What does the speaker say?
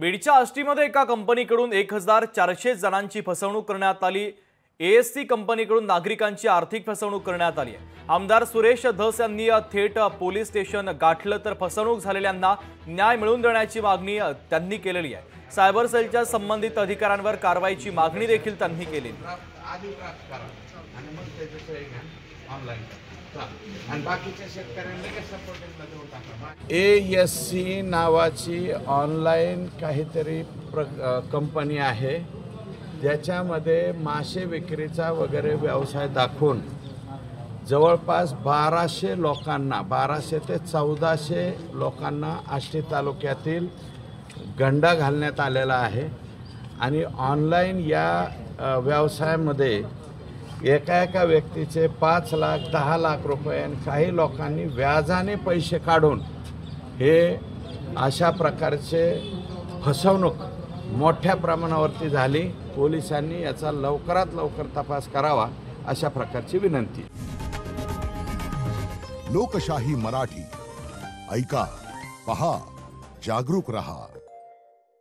बीडच्या आष्टीमध्ये एका कंपनीकडून 1400 जणांची फसवणूक करण्यात आली। एएससी कंपनीकडून नागरिकांची आर्थिक फसवणूक करण्यात आली आहे। आमदार सुरेश धस यांनी थेट पोलीस स्टेशन गाठलं तर फसवणूक झालेल्यांना न्याय मिळवून देण्याची मागणी त्यांनी केलेली आहे। सायबर सेलच्या संबंधित अधिकाऱ्यांवर कारवाईची मागणी देखील त्यांनी केली। एएससी नावाची ऑनलाइन काहीतरी कंपनी आहे, ज्याच्यामध्ये मासे विक्रीचा वगैरे व्यवसाय दाखवून जवळपास 1200 लोकांना 1200 ते 1400 लोकांना आष्टी तालुक्यातील गंडा घालण्यात आलेला आहे। आणि ऑनलाइन या व्यवसायामध्ये एका व्यक्तीचे 5 लाख 10 लाख रुपये आणि काही लोकांनी व्याजाने पैसे काढून हे अशा प्रकारचे फसवणूक मोठ्या प्रमाणावरती झाली। पोलिसांनी याचा लवकरात लवकर तपास करावा अशा प्रकारची विनंती। लोकशाही मराठी ऐका, पहा, जागरूक रहा।